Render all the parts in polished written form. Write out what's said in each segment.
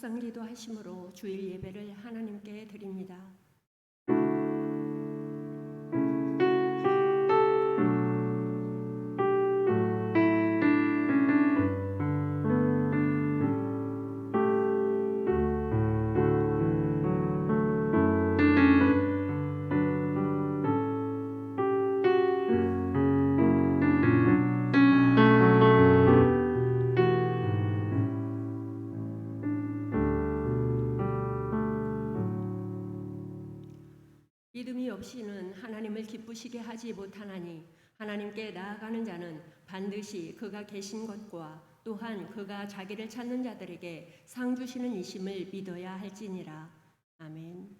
묵상기도 하심으로 주일 예배를 하나님께 드립니다. 믿음이 없이는 하나님을 기쁘시게 하지 못하나니 하나님께 나아가는 자는 반드시 그가 계신 것과 또한 그가 자기를 찾는 자들에게 상 주시는 이심을 믿어야 할지니라. 아멘.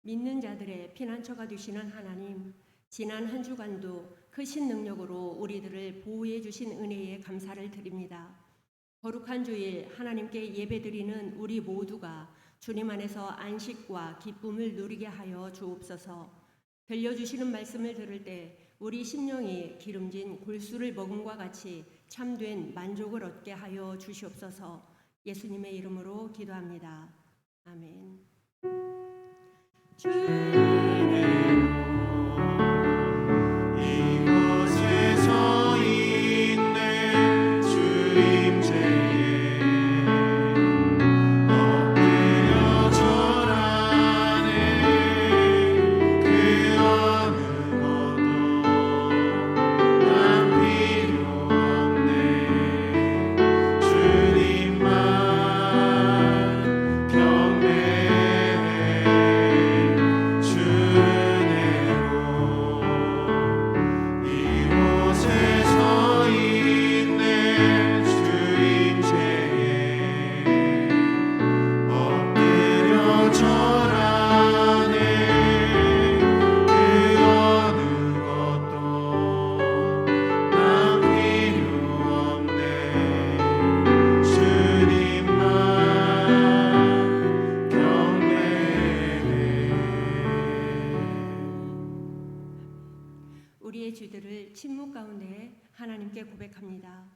믿는 자들의 피난처가 되시는 하나님, 지난 한 주간도 크신 능력으로 우리들을 보호해 주신 은혜에 감사를 드립니다. 거룩한 주일 하나님께 예배드리는 우리 모두가 주님 안에서 안식과 기쁨을 누리게 하여 주옵소서. 들려주시는 말씀을 들을 때 우리 심령이 기름진 골수를 먹음과 같이 참된 만족을 얻게 하여 주시옵소서. 예수님의 이름으로 기도합니다. 아멘. 우리의 죄들을 침묵 가운데 하나님께 고백합니다.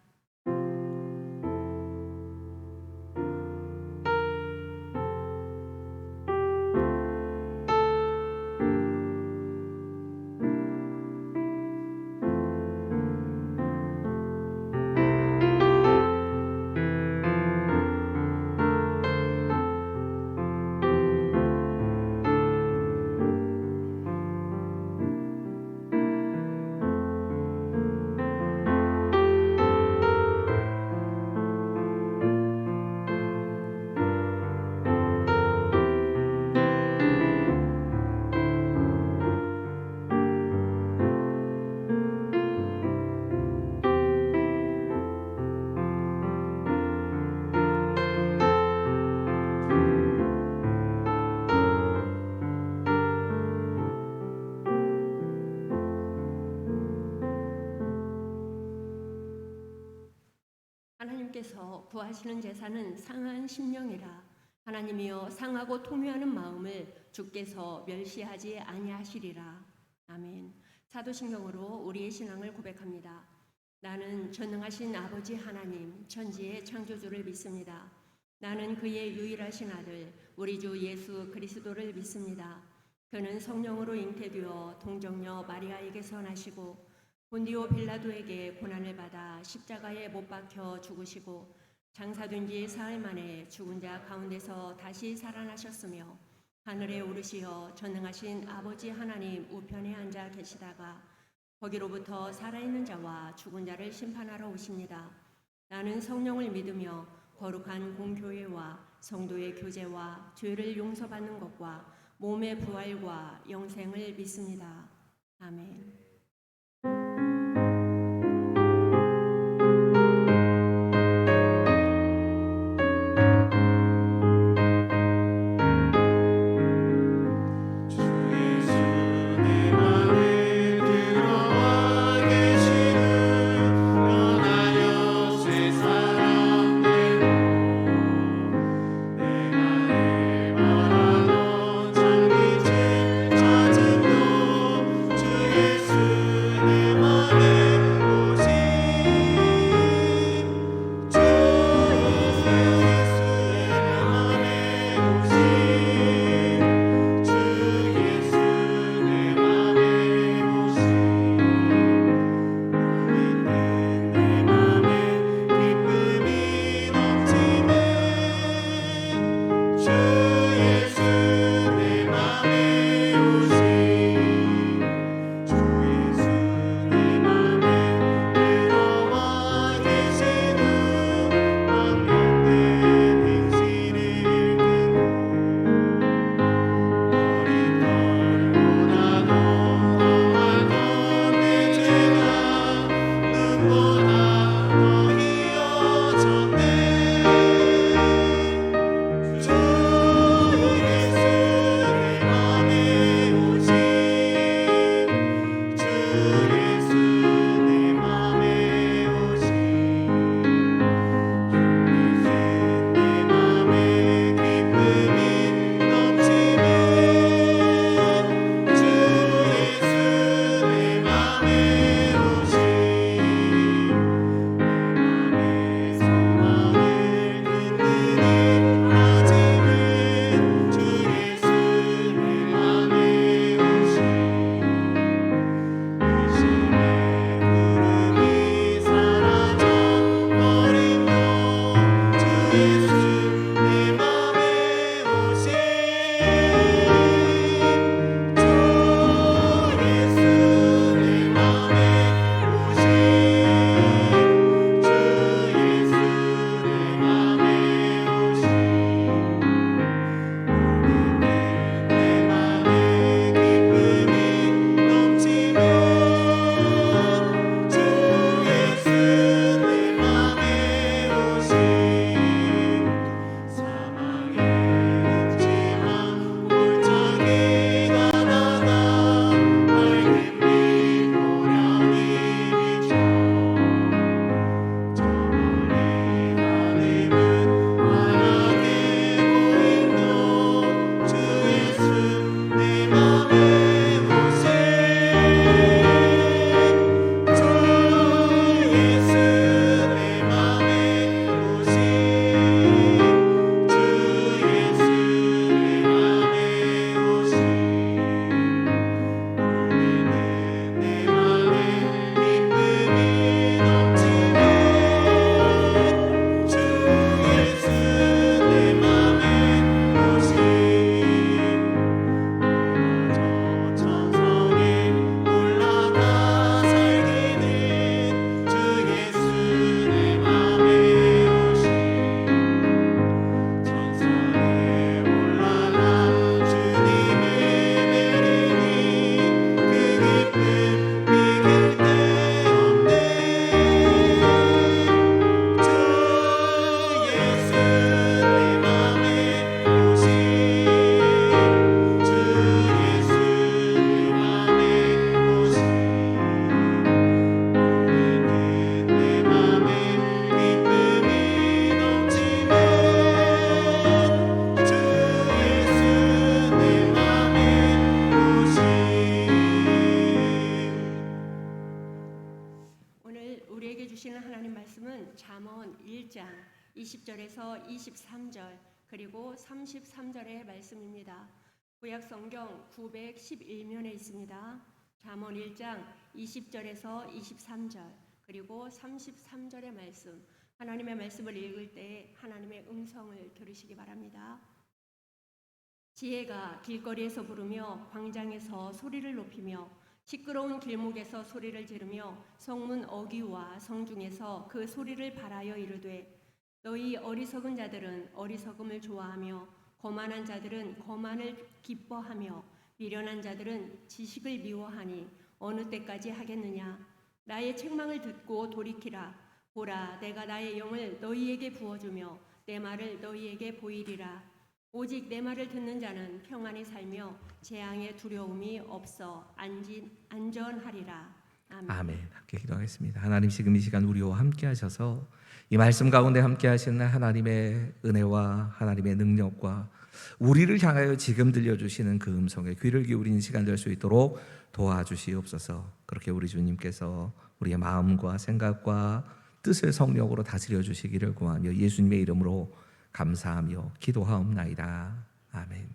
하나님께서 구하시는 제사는 상한 심령이라. 하나님이여 상하고 통회하는 마음을 주께서 멸시하지 아니하시리라. 아멘. 사도신경으로 우리의 신앙을 고백합니다. 나는 전능하신 아버지 하나님 천지의 창조주를 믿습니다. 나는 그의 유일하신 아들 우리 주 예수 그리스도를 믿습니다. 그는 성령으로 잉태되어 동정녀 마리아에게서 나시고 본디오 빌라도에게 고난을 받아 십자가에 못 박혀 죽으시고 장사된 지 사흘 만에 죽은 자 가운데서 다시 살아나셨으며 하늘에 오르시어 전능하신 아버지 하나님 우편에 앉아 계시다가 거기로부터 살아있는 자와 죽은 자를 심판하러 오십니다. 나는 성령을 믿으며 거룩한 공교회와 성도의 교제와 죄를 용서받는 것과 몸의 부활과 영생을 믿습니다. 아멘. 예수 말씀은 잠언 1장 20절에서 23절 그리고 33절의 말씀입니다. 구약 성경 911면에 있습니다. 잠언 1장 20절에서 23절 그리고 33절의 말씀, 하나님의 말씀을 읽을 때 하나님의 음성을 들으시기 바랍니다. 지혜가 길거리에서 부르며 광장에서 소리를 높이며 시끄러운 길목에서 소리를 지르며 성문 어귀와 성중에서 그 소리를 발하여 이르되 너희 어리석은 자들은 어리석음을 좋아하며 거만한 자들은 거만을 기뻐하며 미련한 자들은 지식을 미워하니 어느 때까지 하겠느냐. 나의 책망을 듣고 돌이키라. 보라, 내가 나의 영을 너희에게 부어주며 내 말을 너희에게 보이리라. 오직 내 말을 듣는 자는 평안히 살며 재앙의 두려움이 없어 안전하리라. 아멘. 아멘. 함께 기도하겠습니다. 하나님, 지금 이 시간 우리와 함께 하셔서 이 말씀 가운데 함께 하시는 하나님의 은혜와 하나님의 능력과 우리를 향하여 지금 들려주시는 그 음성에 귀를 기울이는 시간 될 수 있도록 도와주시옵소서. 그렇게 우리 주님께서 우리의 마음과 생각과 뜻을 성령으로 다스려 주시기를 구하며 예수님의 이름으로 감사하며 기도하옵나이다. 아멘.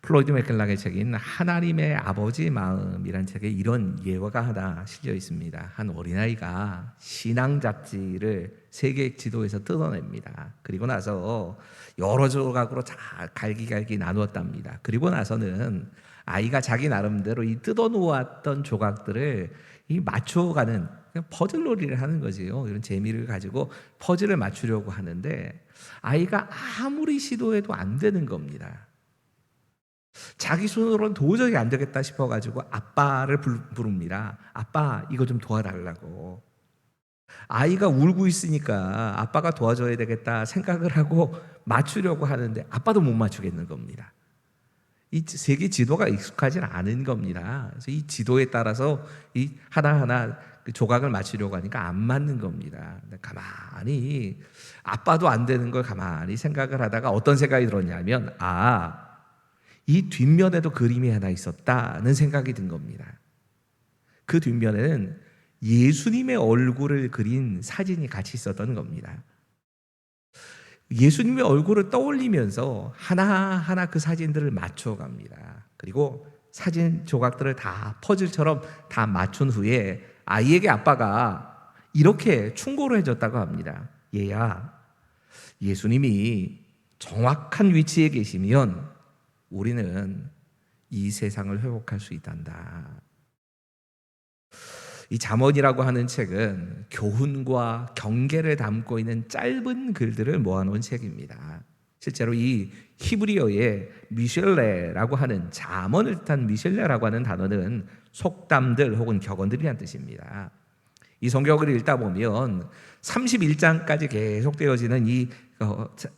플로이드 맥켈락의 책인 하나님의 아버지 마음이란 책에 이런 예화가 하나 실려 있습니다. 한 어린아이가 신앙 잡지를 세계 지도에서 뜯어냅니다. 그리고 나서 여러 조각으로 잘 갈기갈기 나누었답니다. 그리고 나서는 아이가 자기 나름대로 이 뜯어놓았던 조각들을 이 맞춰가는 퍼즐놀이를 하는 거지요. 이런 재미를 가지고 퍼즐을 맞추려고 하는데 아이가 아무리 시도해도 안 되는 겁니다. 자기 손으로는 도저히 안 되겠다 싶어가지고 아빠를 부릅니다. 아빠, 이거 좀 도와달라고. 아이가 울고 있으니까 아빠가 도와줘야 되겠다 생각을 하고 맞추려고 하는데 아빠도 못 맞추겠는 겁니다. 이 세계 지도가 익숙하진 않은 겁니다. 그래서 이 지도에 따라서 이 하나하나 그 조각을 맞추려고 하니까 안 맞는 겁니다. 가만히 아빠도 안 되는 걸 가만히 생각을 하다가 어떤 생각이 들었냐면 이 뒷면에도 그림이 하나 있었다는 생각이 든 겁니다. 그 뒷면에는 예수님의 얼굴을 그린 사진이 같이 있었던 겁니다. 예수님의 얼굴을 떠올리면서 하나하나 그 사진들을 맞춰갑니다. 그리고 사진 조각들을 다 퍼즐처럼 다 맞춘 후에 아이에게 아빠가 이렇게 충고를 해줬다고 합니다. 얘야, 예수님이 정확한 위치에 계시면 우리는 이 세상을 회복할 수 있단다. 이 잠언이라고 하는 책은 교훈과 경계를 담고 있는 짧은 글들을 모아놓은 책입니다. 실제로 이 히브리어의 미셸레라고 하는 잠언을 뜻한 미셸레라고 하는 단어는 속담들 혹은 격언들이란 뜻입니다. 이 성경을 읽다 보면 31장까지 계속되어지는 이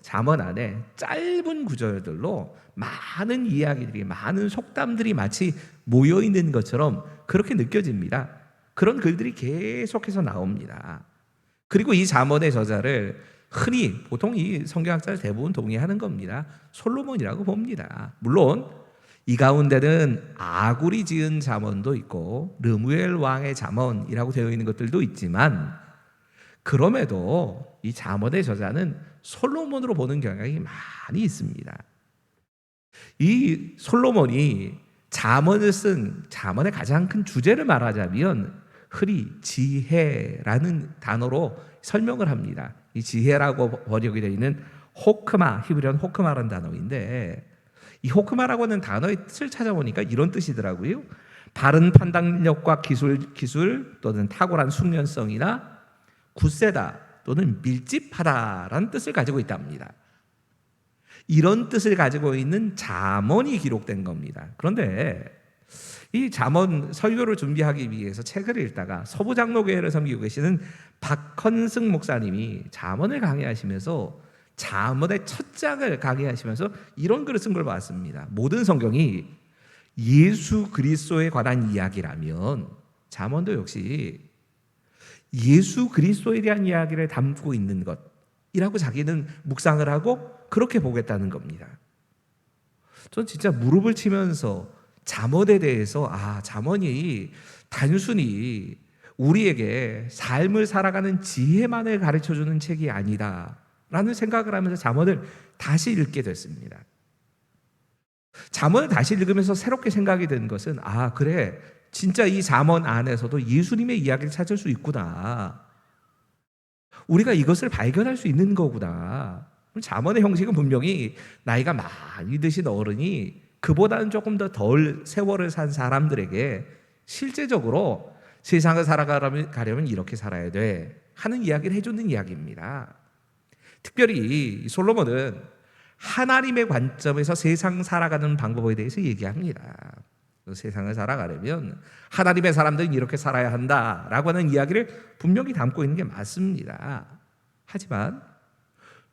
잠언 안에 짧은 구절들로 많은 이야기들이, 많은 속담들이 마치 모여있는 것처럼 그렇게 느껴집니다. 그런 글들이 계속해서 나옵니다. 그리고 이 잠언의 저자를 흔히 보통 이 성경학자들 대부분 동의하는 겁니다. 솔로몬이라고 봅니다. 물론 이 가운데는 아굴이 지은 잠언도 있고 르무엘 왕의 잠언이라고 되어 있는 것들도 있지만 그럼에도 이 잠언의 저자는 솔로몬으로 보는 경향이 많이 있습니다. 이 솔로몬이 잠언을 쓴 잠언의 가장 큰 주제를 말하자면 흔히 지혜라는 단어로 설명을 합니다. 이 지혜라고 번역이 되어 있는 호크마, 히브리어는 호크마라는 단어인데 이 호크마라고 하는 단어의 뜻을 찾아보니까 이런 뜻이더라고요. 바른 판단력과 기술 또는 탁월한 숙련성이나 굳세다 또는 밀집하다라는 뜻을 가지고 있답니다. 이런 뜻을 가지고 있는 잠언이 기록된 겁니다. 그런데 이 잠언 설교를 준비하기 위해서 책을 읽다가 서부장로교회를 섬기고 계시는 박헌승 목사님이 잠언을 강의하시면서 잠언의 첫 장을 강의하시면서 이런 글을 쓴 걸 봤습니다. 모든 성경이 예수 그리스도에 관한 이야기라면 잠언도 역시 예수 그리스도에 대한 이야기를 담고 있는 것이라고 자기는 묵상을 하고 그렇게 보겠다는 겁니다. 전 진짜 무릎을 치면서 잠언에 대해서 잠언이 단순히 우리에게 삶을 살아가는 지혜만을 가르쳐주는 책이 아니다라는 생각을 하면서 잠언을 다시 읽게 됐습니다. 잠언을 다시 읽으면서 새롭게 생각이 든 것은 그래, 진짜 이 잠언 안에서도 예수님의 이야기를 찾을 수 있구나. 우리가 이것을 발견할 수 있는 거구나. 잠언의 형식은 분명히 나이가 많이 드신 어른이 그보다는 조금 더 덜 세월을 산 사람들에게 실제적으로 세상을 살아가려면 이렇게 살아야 돼 하는 이야기를 해주는 이야기입니다. 특별히 솔로몬은 하나님의 관점에서 세상 살아가는 방법에 대해서 얘기합니다. 세상을 살아가려면 하나님의 사람들은 이렇게 살아야 한다라고 하는 이야기를 분명히 담고 있는 게 맞습니다. 하지만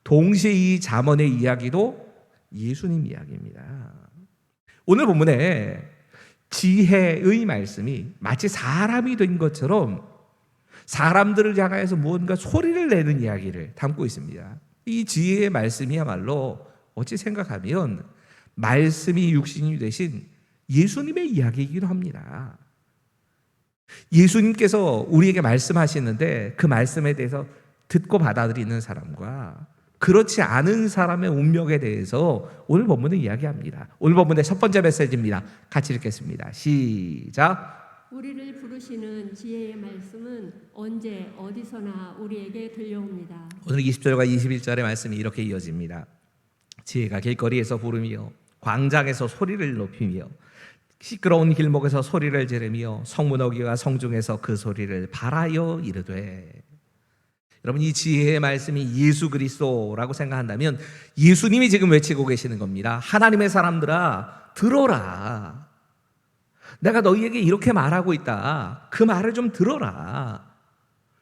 동시에 이 잠언의 이야기도 예수님 이야기입니다. 오늘 본문에 지혜의 말씀이 마치 사람이 된 것처럼 사람들을 향하여서 무언가 소리를 내는 이야기를 담고 있습니다. 이 지혜의 말씀이야말로 어찌 생각하면 말씀이 육신이 되신 예수님의 이야기이기도 합니다. 예수님께서 우리에게 말씀하시는데 그 말씀에 대해서 듣고 받아들이는 사람과 그렇지 않은 사람의 운명에 대해서 오늘 본문은 이야기합니다. 오늘 본문의 첫 번째 메시지입니다. 같이 읽겠습니다. 시작. 우리를 부르시는 지혜의 말씀은 언제 어디서나 우리에게 들려옵니다. 오늘 20절과 21절의 말씀이 이렇게 이어집니다. 지혜가 길거리에서 부르며 광장에서 소리를 높이며 시끄러운 길목에서 소리를 지르며 성문어기와 성중에서 그 소리를 발하여 이르되. 여러분, 이 지혜의 말씀이 예수 그리스도라고 생각한다면 예수님이 지금 외치고 계시는 겁니다. 하나님의 사람들아, 들어라. 내가 너희에게 이렇게 말하고 있다. 그 말을 좀 들어라.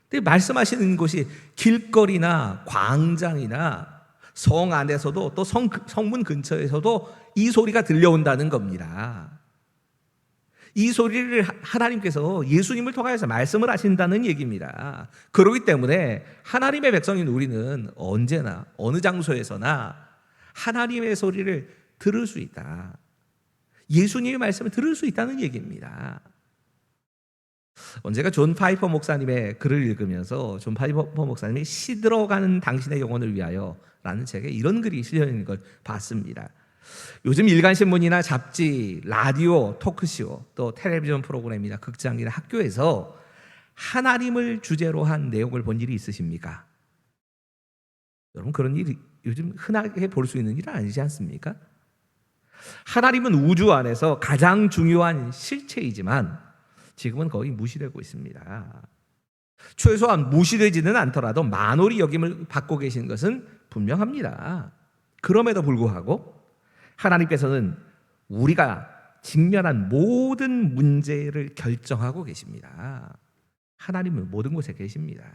근데 말씀하시는 곳이 길거리나 광장이나 성 안에서도 또 성문 근처에서도 이 소리가 들려온다는 겁니다. 이 소리를 하나님께서 예수님을 통해서 말씀을 하신다는 얘기입니다. 그렇기 때문에 하나님의 백성인 우리는 언제나 어느 장소에서나 하나님의 소리를 들을 수 있다. 예수님의 말씀을 들을 수 있다는 얘기입니다. 언제가 존 파이퍼 목사님의 글을 읽으면서 존 파이퍼 목사님이 시들어가는 당신의 영혼을 위하여 라는 책에 이런 글이 실려 있는 걸 봤습니다. 요즘 일간신문이나 잡지, 라디오, 토크쇼, 또 텔레비전 프로그램이나 극장이나 학교에서 하나님을 주제로 한 내용을 본 일이 있으십니까? 여러분, 그런 일이 요즘 흔하게 볼 수 있는 일은 아니지 않습니까? 하나님은 우주 안에서 가장 중요한 실체이지만 지금은 거의 무시되고 있습니다. 최소한 무시되지는 않더라도 만홀히 여김을 받고 계신 것은 분명합니다. 그럼에도 불구하고 하나님께서는 우리가 직면한 모든 문제를 결정하고 계십니다. 하나님은 모든 곳에 계십니다.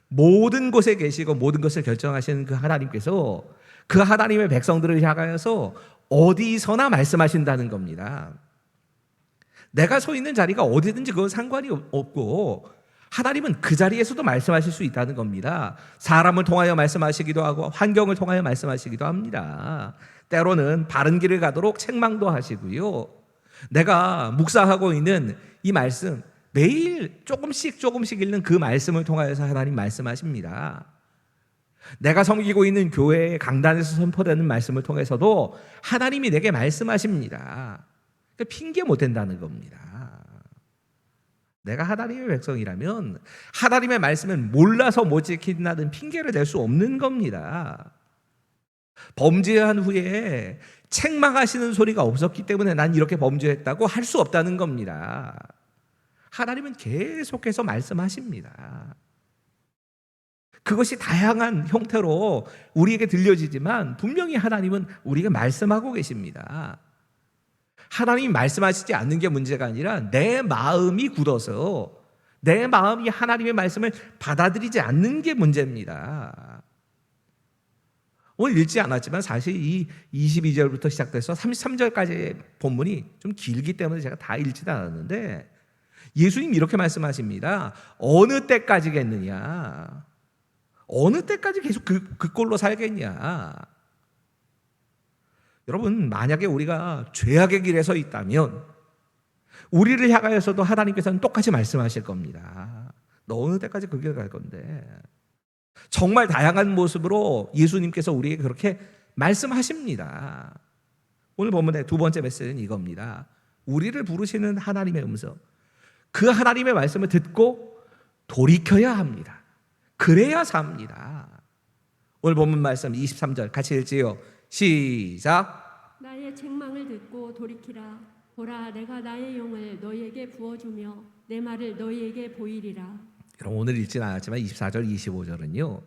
모든 곳에 계시고 모든 것을 결정하시는 그 하나님께서 그 하나님의 백성들을 향하여서 어디서나 말씀하신다는 겁니다. 내가 서 있는 자리가 어디든지 그건 상관이 없고 하나님은 그 자리에서도 말씀하실 수 있다는 겁니다. 사람을 통하여 말씀하시기도 하고 환경을 통하여 말씀하시기도 합니다. 때로는 바른 길을 가도록 책망도 하시고요. 내가 묵상하고 있는 이 말씀, 매일 조금씩 읽는 그 말씀을 통하여서 하나님 말씀하십니다. 내가 섬기고 있는 교회의 강단에서 선포되는 말씀을 통해서도 하나님이 내게 말씀하십니다. 그러니까 핑계 못 된다는 겁니다. 내가 하나님의 백성이라면 하나님의 말씀을 몰라서 못 지킨다는 핑계를 댈 수 없는 겁니다. 범죄한 후에 책망하시는 소리가 없었기 때문에 난 이렇게 범죄했다고 할 수 없다는 겁니다. 하나님은 계속해서 말씀하십니다. 그것이 다양한 형태로 우리에게 들려지지만 분명히 하나님은 우리에게 말씀하고 계십니다. 하나님이 말씀하시지 않는 게 문제가 아니라 내 마음이 굳어서 내 마음이 하나님의 말씀을 받아들이지 않는 게 문제입니다. 오늘 읽지 않았지만 사실 이 22절부터 시작돼서 33절까지의 본문이 좀 길기 때문에 제가 다 읽지도 않았는데 예수님 이렇게 말씀하십니다. 어느 때까지겠느냐? 어느 때까지 계속 그 꼴로 살겠냐? 여러분, 만약에 우리가 죄악의 길에 서 있다면 우리를 향하여서도 하나님께서는 똑같이 말씀하실 겁니다. 너 어느 때까지 그렇게 갈 건데. 정말 다양한 모습으로 예수님께서 우리에게 그렇게 말씀하십니다. 오늘 본문의 두 번째 메시지는 이겁니다. 우리를 부르시는 하나님의 음성, 그 하나님의 말씀을 듣고 돌이켜야 합니다. 그래야 삽니다. 오늘 본문 말씀 23절 같이 읽지요. 시작. 나의 책망을 듣고 돌이키라. 보라, 내가 나의 영을 너희에게 부어주며 내 말을 너희에게 보이리라. 여러분, 오늘 읽진 않았지만 24절 25절은요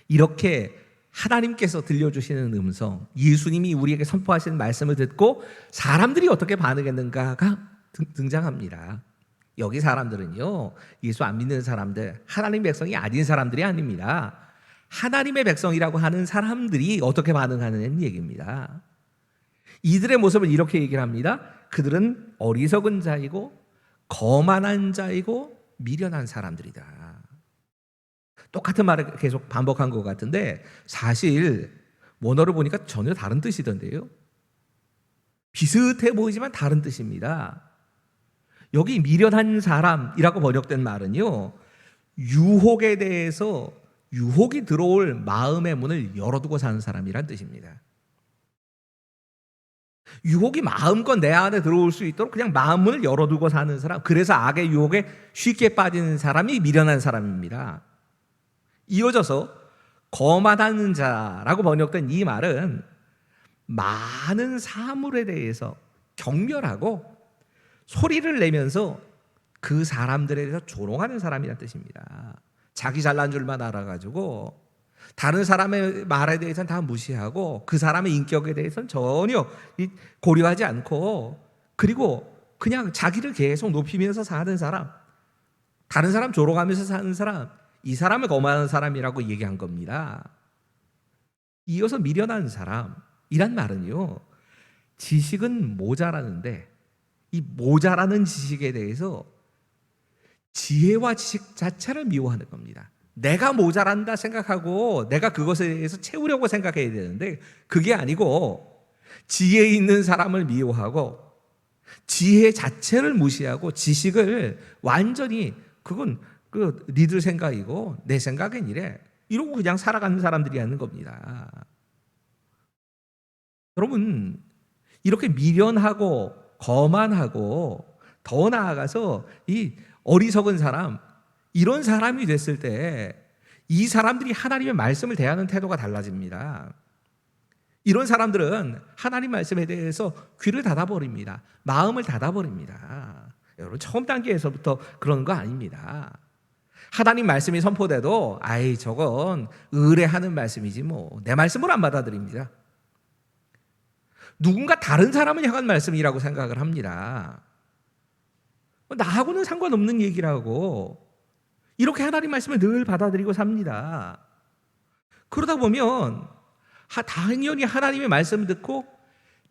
이렇게 하나님께서 들려주시는 음성, 예수님이 우리에게 선포하시는 말씀을 듣고 사람들이 어떻게 반응했는가가 등장합니다. 여기 사람들은요 예수 안 믿는 사람들, 하나님 백성이 아닌 사람들이 아닙니다. 하나님의 백성이라고 하는 사람들이 어떻게 반응하는 얘기입니다. 이들의 모습을 이렇게 얘기를 합니다. 그들은 어리석은 자이고 거만한 자이고 미련한 사람들이다. 똑같은 말을 계속 반복한 것 같은데 사실 원어를 보니까 전혀 다른 뜻이던데요. 비슷해 보이지만 다른 뜻입니다. 여기 미련한 사람이라고 번역된 말은요, 유혹에 대해서 유혹이 들어올 마음의 문을 열어두고 사는 사람이란 뜻입니다. 유혹이 마음껏 내 안에 들어올 수 있도록 그냥 마음문을 열어두고 사는 사람, 그래서 악의 유혹에 쉽게 빠지는 사람이 미련한 사람입니다. 이어져서 거만한 자라고 번역된 이 말은 많은 사물에 대해서 경멸하고 소리를 내면서 그 사람들에 대해서 조롱하는 사람이라는 뜻입니다. 자기 잘난 줄만 알아가지고 다른 사람의 말에 대해서는 다 무시하고 그 사람의 인격에 대해서는 전혀 고려하지 않고, 그리고 그냥 자기를 계속 높이면서 사는 사람, 다른 사람 조롱하면서 사는 사람, 이 사람을 거만한 사람이라고 얘기한 겁니다. 이어서 미련한 사람이란 말은요, 지식은 모자라는데 이 모자라는 지식에 대해서 지혜와 지식 자체를 미워하는 겁니다. 내가 모자란다 생각하고 내가 그것에 대해서 채우려고 생각해야 되는데 그게 아니고 지혜 있는 사람을 미워하고 지혜 자체를 무시하고 지식을 완전히 그건 그 니들 생각이고 내 생각은 이래, 이러고 그냥 살아가는 사람들이 하는 겁니다. 여러분, 이렇게 미련하고 거만하고 더 나아가서 이 어리석은 사람, 이런 사람이 됐을 때 이 사람들이 하나님의 말씀을 대하는 태도가 달라집니다. 이런 사람들은 하나님 말씀에 대해서 귀를 닫아버립니다. 마음을 닫아버립니다. 여러분, 처음 단계에서부터 그런 거 아닙니다. 하나님 말씀이 선포돼도 아이 저건 의뢰하는 말씀이지 뭐 내 말씀을 안 받아들입니다. 누군가 다른 사람을 향한 말씀이라고 생각을 합니다. 나하고는 상관없는 얘기라고 이렇게 하나님 말씀을 늘 받아들이고 삽니다. 그러다 보면 당연히 하나님의 말씀을 듣고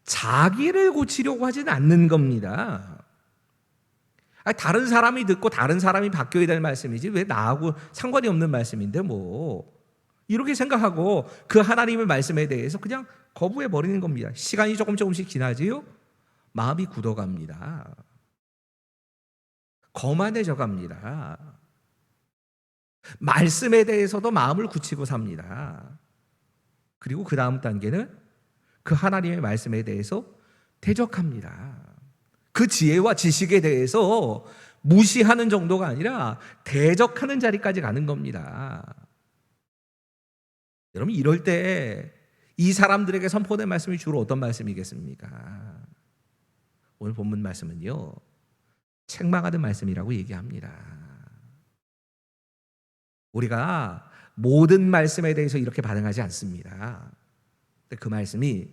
자기를 고치려고 하지는 않는 겁니다. 다른 사람이 듣고 다른 사람이 바뀌어야 될 말씀이지 왜 나하고 상관이 없는 말씀인데 뭐, 이렇게 생각하고 그 하나님의 말씀에 대해서 그냥 거부해 버리는 겁니다. 시간이 조금씩 지나지요, 마음이 굳어갑니다. 거만해져 갑니다. 말씀에 대해서도 마음을 굳히고 삽니다. 그리고 그 다음 단계는 그 하나님의 말씀에 대해서 대적합니다. 그 지혜와 지식에 대해서 무시하는 정도가 아니라 대적하는 자리까지 가는 겁니다. 여러분, 이럴 때 이 사람들에게 선포된 말씀이 주로 어떤 말씀이겠습니까? 오늘 본문 말씀은요, 책망하는 말씀이라고 얘기합니다. 우리가 모든 말씀에 대해서 이렇게 반응하지 않습니다. 근데 그 말씀이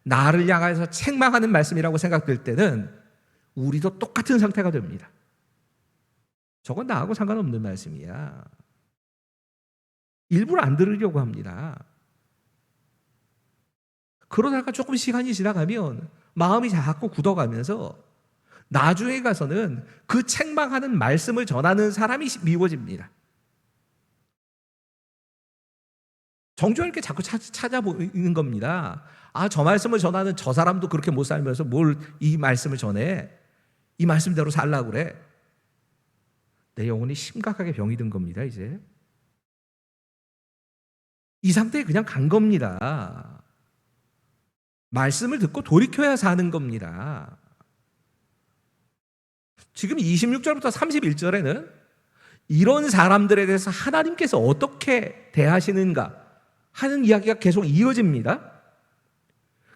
나를 향해서 책망하는 말씀이라고 생각될 때는 우리도 똑같은 상태가 됩니다. 저건 나하고 상관없는 말씀이야. 일부러 안 들으려고 합니다. 그러다가 조금 시간이 지나가면 마음이 자꾸 굳어가면서 나중에 가서는 그 책망하는 말씀을 전하는 사람이 미워집니다. 정죄할 게 자꾸 찾아보이는 겁니다. 저 말씀을 전하는 저 사람도 그렇게 못 살면서 뭘 이 말씀을 전해? 이 말씀대로 살라고 그래. 내 영혼이 심각하게 병이 든 겁니다. 이제 이 상태에 그냥 간 겁니다. 말씀을 듣고 돌이켜야 사는 겁니다. 지금 26절부터 31절에는 이런 사람들에 대해서 하나님께서 어떻게 대하시는가 하는 이야기가 계속 이어집니다.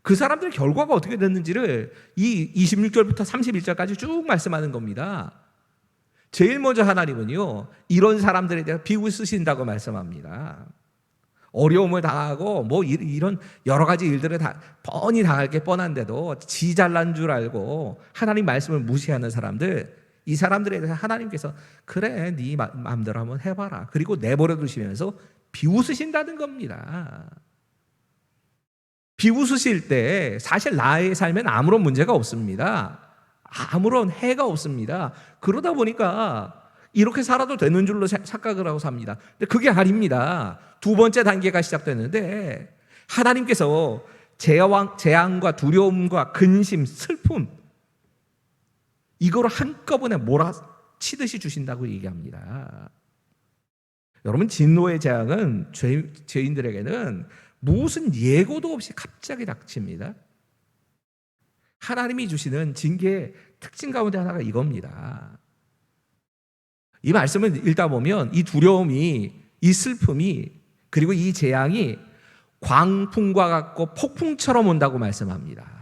그 사람들의 결과가 어떻게 됐는지를 이 26절부터 31절까지 쭉 말씀하는 겁니다. 제일 먼저 하나님은요, 이런 사람들에 대해서 비웃으신다고 말씀합니다. 어려움을 당하고 뭐 이런 여러 가지 일들을 다 뻔히 당할 게 뻔한데도 지 잘난 줄 알고 하나님 말씀을 무시하는 사람들, 이 사람들에 대해서 하나님께서 그래 네 마음대로 한번 해봐라, 그리고 내버려 두시면서 비웃으신다는 겁니다. 비웃으실 때 사실 나의 삶엔 아무런 문제가 없습니다. 아무런 해가 없습니다. 그러다 보니까 이렇게 살아도 되는 줄로 착각을 하고 삽니다. 근데 그게 아닙니다. 두 번째 단계가 시작되는데 하나님께서 재앙과 두려움과 근심, 슬픔 이거를 한꺼번에 몰아치듯이 주신다고 얘기합니다. 여러분, 진노의 재앙은 죄인들에게는 무슨 예고도 없이 갑자기 닥칩니다. 하나님이 주시는 징계의 특징 가운데 하나가 이겁니다. 이 말씀을 읽다 보면 이 두려움이, 이 슬픔이, 그리고 이 재앙이 광풍과 같고 폭풍처럼 온다고 말씀합니다.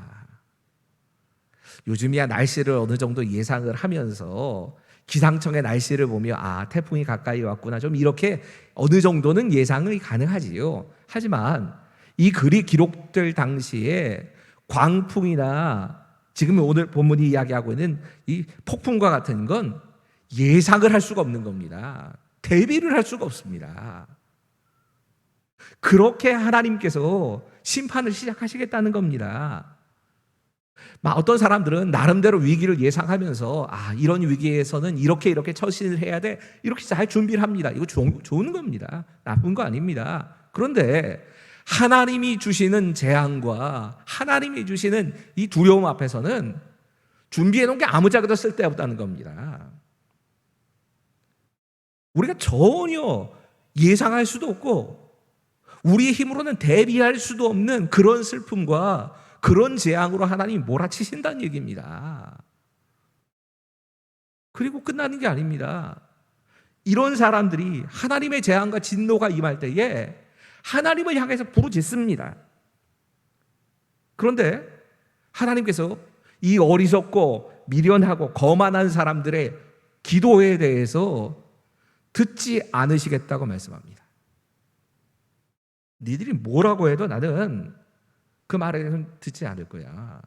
요즘이야 날씨를 어느 정도 예상을 하면서 기상청의 날씨를 보며 태풍이 가까이 왔구나, 좀 이렇게 어느 정도는 예상이 가능하지요. 하지만 이 글이 기록될 당시에 광풍이나 지금 오늘 본문이 이야기하고 있는 이 폭풍과 같은 건 예상을 할 수가 없는 겁니다. 대비를 할 수가 없습니다. 그렇게 하나님께서 심판을 시작하시겠다는 겁니다. 어떤 사람들은 나름대로 위기를 예상하면서 이런 위기에서는 이렇게 처신을 해야 돼, 이렇게 잘 준비를 합니다. 이거 좋은 겁니다. 나쁜 거 아닙니다. 그런데 하나님이 주시는 재앙과 하나님이 주시는 이 두려움 앞에서는 준비해 놓은 게 아무짝에도 쓸데없다는 겁니다. 우리가 전혀 예상할 수도 없고 우리의 힘으로는 대비할 수도 없는 그런 슬픔과 그런 재앙으로 하나님이 몰아치신다는 얘기입니다. 그리고 끝나는 게 아닙니다. 이런 사람들이 하나님의 재앙과 진노가 임할 때에 하나님을 향해서 부르짖습니다. 그런데 하나님께서 이 어리석고 미련하고 거만한 사람들의 기도에 대해서 듣지 않으시겠다고 말씀합니다. 니들이 뭐라고 해도 나는 그 말에 대해서는 듣지 않을 거야.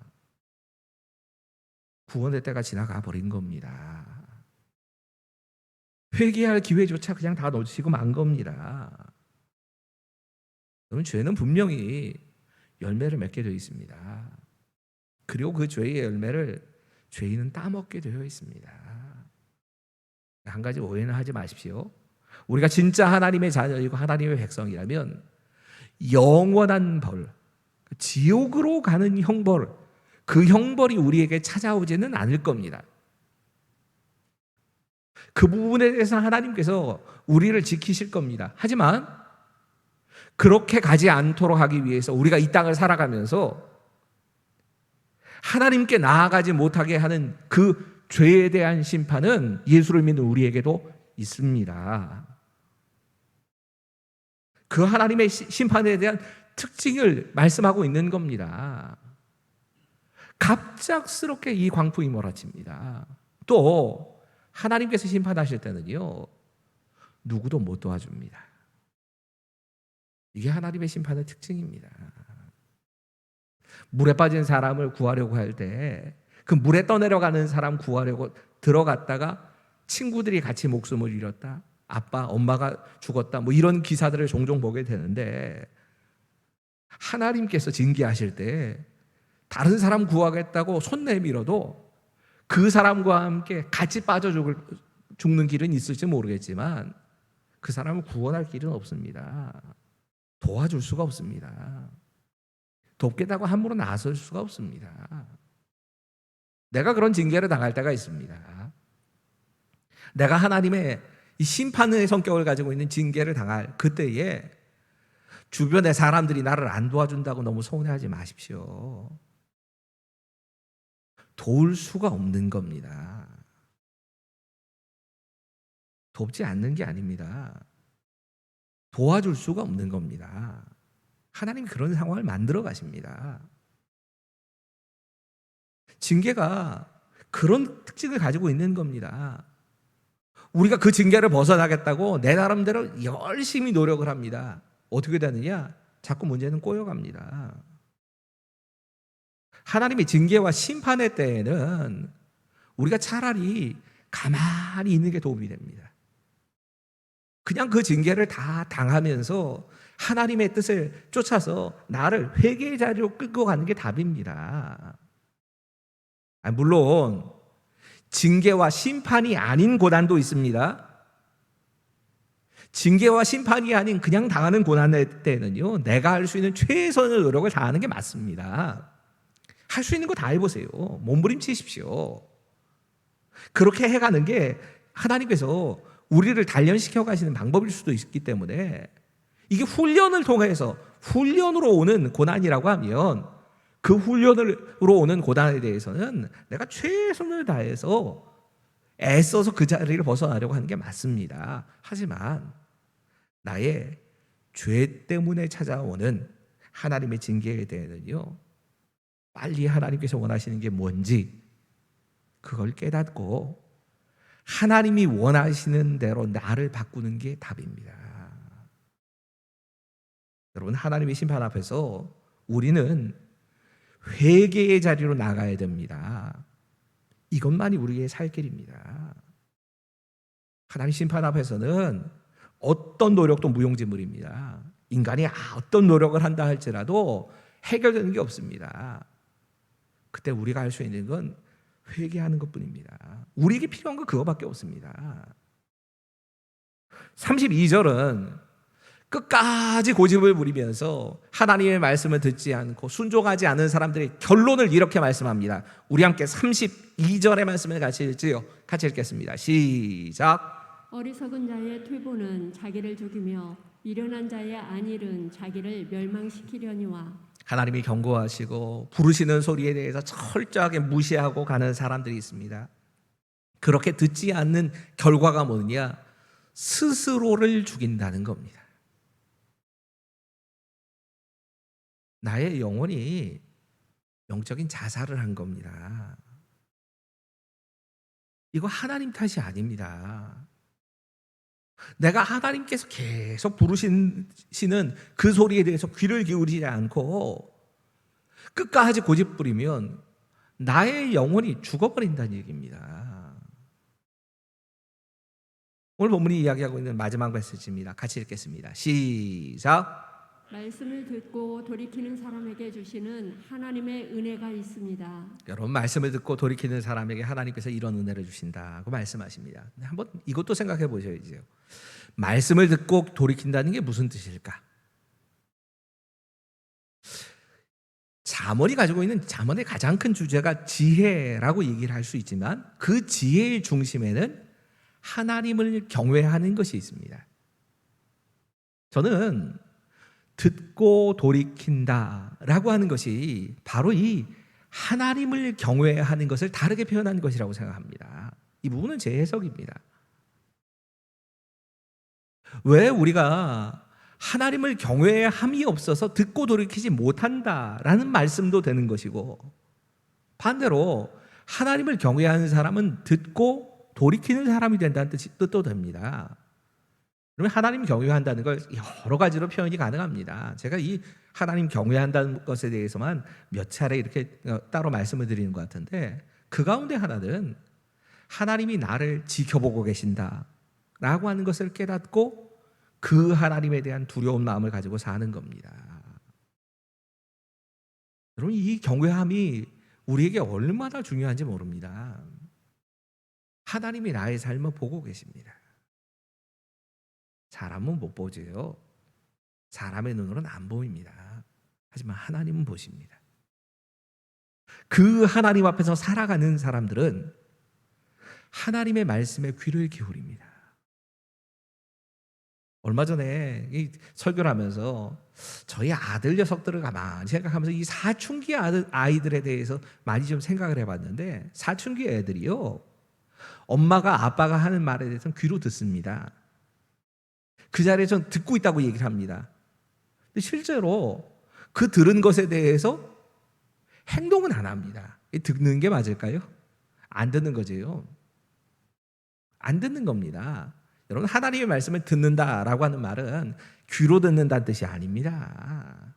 구원의 때가 지나가 버린 겁니다. 회개할 기회조차 그냥 다 놓치고 만 겁니다. 여러분, 죄는 분명히 열매를 맺게 되어 있습니다. 그리고 그 죄의 열매를 죄인은 따먹게 되어 있습니다. 한 가지 오해는 하지 마십시오. 우리가 진짜 하나님의 자녀이고 하나님의 백성이라면 영원한 벌, 지옥으로 가는 형벌, 그 형벌이 우리에게 찾아오지는 않을 겁니다. 그 부분에 대해서 하나님께서 우리를 지키실 겁니다. 하지만 그렇게 가지 않도록 하기 위해서 우리가 이 땅을 살아가면서 하나님께 나아가지 못하게 하는 그 죄에 대한 심판은 예수를 믿는 우리에게도 있습니다. 그 하나님의 심판에 대한 특징을 말씀하고 있는 겁니다. 갑작스럽게 이 광풍이 몰아칩니다. 또 하나님께서 심판하실 때는요, 누구도 못 도와줍니다. 이게 하나님의 심판의 특징입니다. 물에 빠진 사람을 구하려고 할 때 그 물에 떠내려가는 사람 구하려고 들어갔다가 친구들이 같이 목숨을 잃었다, 아빠, 엄마가 죽었다, 뭐 이런 기사들을 종종 보게 되는데, 하나님께서 징계하실 때 다른 사람 구하겠다고 손 내밀어도 그 사람과 함께 같이 빠져 죽는 길은 있을지 모르겠지만 그 사람을 구원할 길은 없습니다. 도와줄 수가 없습니다. 돕겠다고 함부로 나설 수가 없습니다. 내가 그런 징계를 당할 때가 있습니다. 내가 하나님의 이 심판의 성격을 가지고 있는 징계를 당할 그때에 주변의 사람들이 나를 안 도와준다고 너무 서운해하지 마십시오. 도울 수가 없는 겁니다. 돕지 않는 게 아닙니다. 도와줄 수가 없는 겁니다. 하나님이 그런 상황을 만들어 가십니다. 징계가 그런 특징을 가지고 있는 겁니다. 우리가 그 징계를 벗어나겠다고 내 나름대로 열심히 노력을 합니다. 어떻게 되느냐? 자꾸 문제는 꼬여갑니다. 하나님의 징계와 심판의 때에는 우리가 차라리 가만히 있는 게 도움이 됩니다. 그냥 그 징계를 다 당하면서 하나님의 뜻을 쫓아서 나를 회개의 자리로 끌고 가는 게 답입니다. 물론 징계와 심판이 아닌 고난도 있습니다. 징계와 심판이 아닌 그냥 당하는 고난의 때는요, 내가 할 수 있는 최선의 노력을 다하는 게 맞습니다. 할 수 있는 거 다 해보세요. 몸부림치십시오. 그렇게 해가는 게 하나님께서 우리를 단련시켜 가시는 방법일 수도 있기 때문에, 이게 훈련을 통해서 훈련으로 오는 고난이라고 하면 그 훈련으로 오는 고난에 대해서는 내가 최선을 다해서 애써서 그 자리를 벗어나려고 하는 게 맞습니다. 하지만 나의 죄 때문에 찾아오는 하나님의 징계에 대해서는요, 빨리 하나님께서 원하시는 게 뭔지 그걸 깨닫고 하나님이 원하시는 대로 나를 바꾸는 게 답입니다. 여러분, 하나님의 심판 앞에서 우리는 회개의 자리로 나가야 됩니다. 이것만이 우리의 살 길입니다. 하나님 심판 앞에서는 어떤 노력도 무용지물입니다. 인간이 어떤 노력을 한다 할지라도 해결되는 게 없습니다. 그때 우리가 할 수 있는 건 회개하는 것뿐입니다. 우리에게 필요한 건 그거밖에 없습니다. 32절은 끝까지 고집을 부리면서 하나님의 말씀을 듣지 않고 순종하지 않은 사람들의 결론을 이렇게 말씀합니다. 우리 함께 32절의 말씀을 같이 읽지요. 같이 읽겠습니다. 시작. 어리석은 자의 퇴보는 자기를 죽이며 미련한 자의 안일은 자기를 멸망시키려니와. 하나님이 경고하시고 부르시는 소리에 대해서 철저하게 무시하고 가는 사람들이 있습니다. 그렇게 듣지 않는 결과가 뭐냐? 스스로를 죽인다는 겁니다. 나의 영혼이 영적인 자살을 한 겁니다. 이거 하나님 탓이 아닙니다. 내가 하나님께서 계속 부르시는 그 소리에 대해서 귀를 기울이지 않고 끝까지 고집 부리면 나의 영혼이 죽어버린다는 얘기입니다. 오늘 본문이 이야기하고 있는 마지막 메시지입니다. 같이 읽겠습니다. 시작. 말씀을 듣고 돌이키는 사람에게 주시는 하나님의 은혜가 있습니다. 여러분, 말씀을 듣고 돌이키는 사람에게 하나님께서 이런 은혜를 주신다고 말씀하십니다. 한번 이것도 생각해 보셔야죠. 말씀을 듣고 돌이킨다는 게 무슨 뜻일까? 잠언이 가지고 있는 잠언의 가장 큰 주제가 지혜라고 얘기를 할 수 있지만 그 지혜의 중심에는 하나님을 경외하는 것이 있습니다. 저는 듣고 돌이킨다라고 하는 것이 바로 이 하나님을 경외하는 것을 다르게 표현하는 것이라고 생각합니다. 이 부분은 제 해석입니다. 왜 우리가 하나님을 경외함이 없어서 듣고 돌이키지 못한다라는 말씀도 되는 것이고, 반대로 하나님을 경외하는 사람은 듣고 돌이키는 사람이 된다는 뜻도 됩니다. 그러면 하나님 경외한다는 걸 여러 가지로 표현이 가능합니다. 제가 이 하나님 경외한다는 것에 대해서만 몇 차례 이렇게 따로 말씀을 드리는 것 같은데, 그 가운데 하나는 하나님이 나를 지켜보고 계신다라고 하는 것을 깨닫고 그 하나님에 대한 두려운 마음을 가지고 사는 겁니다. 여러분, 이 경외함이 우리에게 얼마나 중요한지 모릅니다. 하나님이 나의 삶을 보고 계십니다. 사람은 못 보지요. 사람의 눈으로는 안 보입니다. 하지만 하나님은 보십니다. 그 하나님 앞에서 살아가는 사람들은 하나님의 말씀에 귀를 기울입니다. 얼마 전에 이 설교를 하면서 저희 아들 녀석들을 가만히 생각하면서 이 사춘기 아이들에 대해서 많이 좀 생각을 해봤는데, 사춘기 애들이요, 엄마가 아빠가 하는 말에 대해서는 귀로 듣습니다. 그 자리에서 듣고 있다고 얘기를 합니다. 근데 실제로 그 들은 것에 대해서 행동은 안 합니다. 듣는 게 맞을까요? 안 듣는 거지요. 안 듣는 겁니다. 여러분, 하나님의 말씀을 듣는다라고 하는 말은 귀로 듣는다는 뜻이 아닙니다.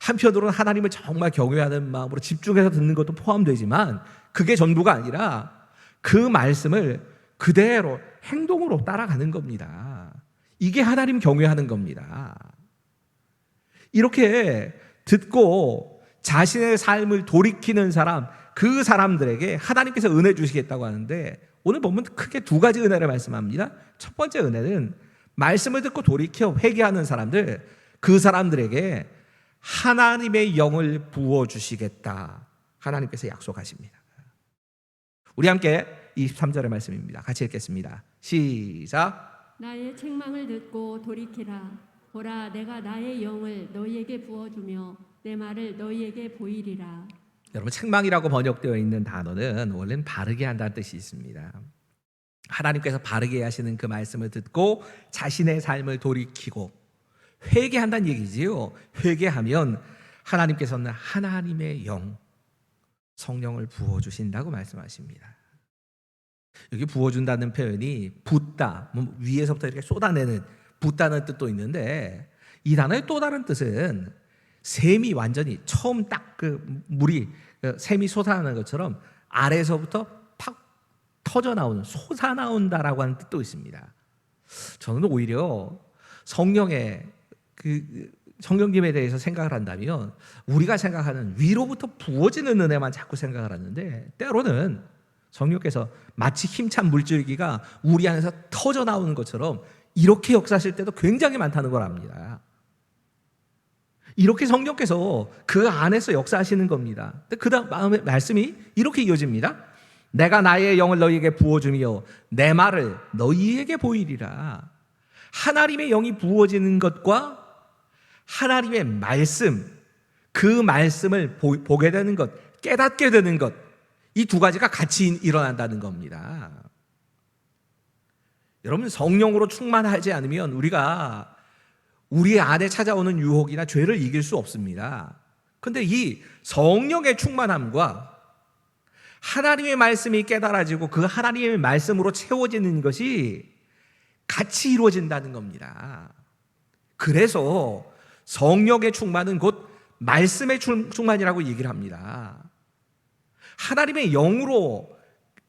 한편으로는 하나님을 정말 경외하는 마음으로 집중해서 듣는 것도 포함되지만 그게 전부가 아니라 그 말씀을 그대로 행동으로 따라가는 겁니다. 이게 하나님 경외하는 겁니다. 이렇게 듣고 자신의 삶을 돌이키는 사람, 그 사람들에게 하나님께서 은혜 주시겠다고 하는데, 오늘 보면 크게 두 가지 은혜를 말씀합니다. 첫 번째 은혜는 말씀을 듣고 돌이켜 회개하는 사람들, 그 사람들에게 하나님의 영을 부어주시겠다, 하나님께서 약속하십니다. 우리 함께 23절의 말씀입니다. 같이 읽겠습니다. 시작. 나의 책망을 듣고 돌이키라. 보라, 내가 나의 영을 너희에게 부어주며 내 말을 너희에게 보이리라. 여러분, 책망이라고 번역되어 있는 단어는 원래는 바르게 한다는 뜻이 있습니다. 하나님께서 바르게 하시는 그 말씀을 듣고 자신의 삶을 돌이키고 회개한다는 얘기지요. 회개하면 하나님께서는 하나님의 영, 성령을 부어주신다고 말씀하십니다. 여기 부어준다는 표현이 붓다, 위에서부터 이렇게 쏟아내는, 붓다는 뜻도 있는데, 이 단어의 또 다른 뜻은 샘이 완전히 처음 딱 그 물이 샘이 솟아나는 것처럼 아래에서부터 팍 터져 나오는, 솟아 나온다라고 하는 뜻도 있습니다. 저는 오히려 성령의 그 성령님에 대해서 생각을 한다면 우리가 생각하는 위로부터 부어지는 은혜만 자꾸 생각을 하는데, 때로는 성령께서 마치 힘찬 물줄기가 우리 안에서 터져 나오는 것처럼 이렇게 역사하실 때도 굉장히 많다는 걸 압니다. 이렇게 성령께서 그 안에서 역사하시는 겁니다. 그 다음 말씀이 이렇게 이어집니다. 내가 나의 영을 너희에게 부어주며 내 말을 너희에게 보이리라. 하나님의 영이 부어지는 것과 하나님의 말씀, 그 말씀을 보게 되는 것, 깨닫게 되는 것, 이 두 가지가 같이 일어난다는 겁니다. 여러분, 성령으로 충만하지 않으면 우리가 우리 안에 찾아오는 유혹이나 죄를 이길 수 없습니다. 그런데 이 성령의 충만함과 하나님의 말씀이 깨달아지고 그 하나님의 말씀으로 채워지는 것이 같이 이루어진다는 겁니다. 그래서 성령의 충만은 곧 말씀의 충만이라고 얘기를 합니다. 하나님의 영으로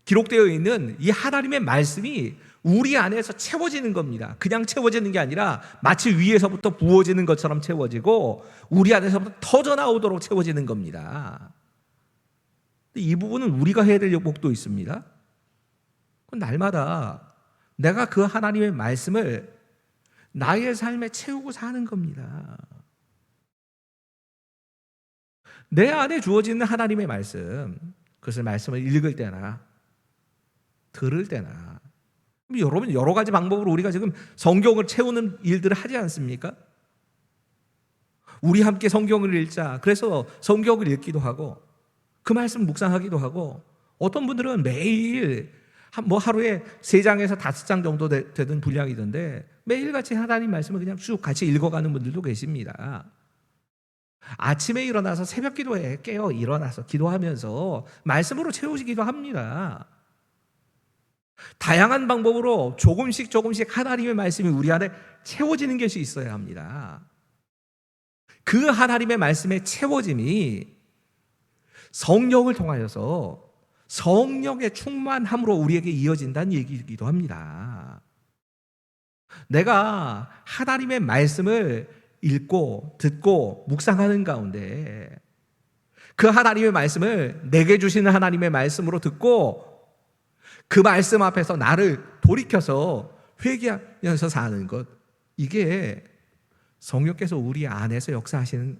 기록되어 있는 이 하나님의 말씀이 우리 안에서 채워지는 겁니다. 그냥 채워지는 게 아니라 마치 위에서부터 부어지는 것처럼 채워지고 우리 안에서부터 터져나오도록 채워지는 겁니다. 이 부분은 우리가 해야 될 목도 있습니다. 날마다 내가 그 하나님의 말씀을 나의 삶에 채우고 사는 겁니다. 내 안에 주어지는 하나님의 말씀, 그것을 말씀을 읽을 때나 들을 때나, 여러분, 여러 가지 방법으로 우리가 지금 성경을 채우는 일들을 하지 않습니까? 우리 함께 성경을 읽자. 그래서 성경을 읽기도 하고 그 말씀 묵상하기도 하고, 어떤 분들은 매일 하루에 3장에서 5장 정도 되는 분량이던데 매일같이 하나님 말씀을 그냥 쭉 같이 읽어가는 분들도 계십니다. 아침에 일어나서 새벽 기도에 깨어 일어나서 기도하면서 말씀으로 채우시기도 합니다. 다양한 방법으로 조금씩 하나님의 말씀이 우리 안에 채워지는 것이 있어야 합니다. 그 하나님의 말씀의 채워짐이 성령을 통하여서 성령의 충만함으로 우리에게 이어진다는 얘기이기도 합니다. 내가 하나님의 말씀을 읽고 듣고 묵상하는 가운데 그 하나님의 말씀을 내게 주시는 하나님의 말씀으로 듣고 그 말씀 앞에서 나를 돌이켜서 회개하면서 사는 것, 이게 성령께서 우리 안에서 역사하시는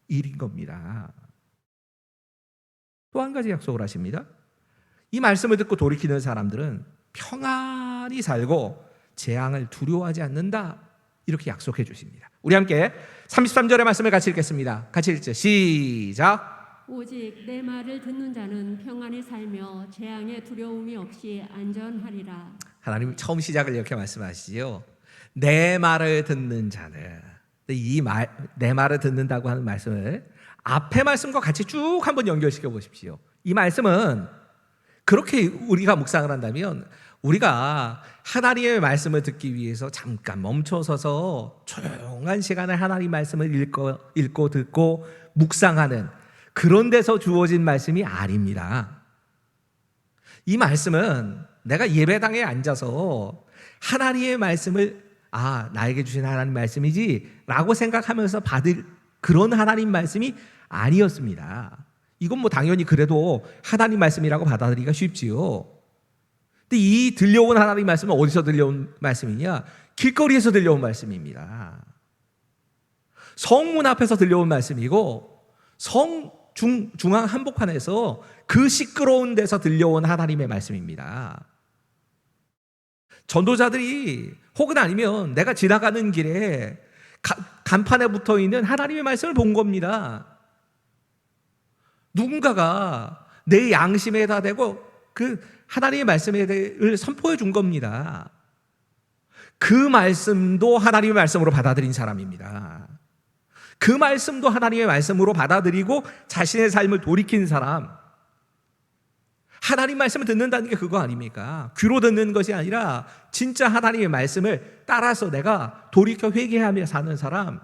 일인 겁니다. 또 한 가지 약속을 하십니다. 이 말씀을 듣고 돌이키는 사람들은 평안히 살고 재앙을 두려워하지 않는다. 이렇게 약속해 주십니다. 우리 함께 33절의 말씀을 같이 읽겠습니다. 같이 읽죠. 시작. 오직 내 말을 듣는 자는 평안히 살며 재앙의 두려움이 없이 안전하리라. 하나님 처음 시작을 이렇게 말씀하시지요. 내 말을 듣는 자는, 내 말을 듣는다고 하는 말씀을 앞의 말씀과 같이 쭉 한번 연결시켜 보십시오. 이 말씀은 그렇게 우리가 묵상을 한다면 우리가 하나님의 말씀을 듣기 위해서 잠깐 멈춰서서 조용한 시간에 하나님 말씀을 읽고 듣고 묵상하는 그런 데서 주어진 말씀이 아닙니다. 이 말씀은 내가 예배당에 앉아서 하나님의 말씀을 나에게 주신 하나님 말씀이지 라고 생각하면서 받을 그런 하나님 말씀이 아니었습니다. 이건 뭐 당연히 그래도 하나님 말씀이라고 받아들이기가 쉽지요. 근데 이 들려온 하나님 말씀은 어디서 들려온 말씀이냐? 길거리에서 들려온 말씀입니다. 성문 앞에서 들려온 말씀이고 중앙 한복판에서 그 시끄러운 데서 들려온 하나님의 말씀입니다. 전도자들이 혹은 아니면 내가 지나가는 길에 간판에 붙어 있는 하나님의 말씀을 본 겁니다. 누군가가 내 양심에다 대고 그 하나님의 말씀을 선포해 준 겁니다. 그 말씀도 하나님의 말씀으로 받아들인 사람입니다. 그 말씀도 하나님의 말씀으로 받아들이고 자신의 삶을 돌이킨 사람. 하나님 말씀을 듣는다는 게 그거 아닙니까? 귀로 듣는 것이 아니라 진짜 하나님의 말씀을 따라서 내가 돌이켜 회개하며 사는 사람,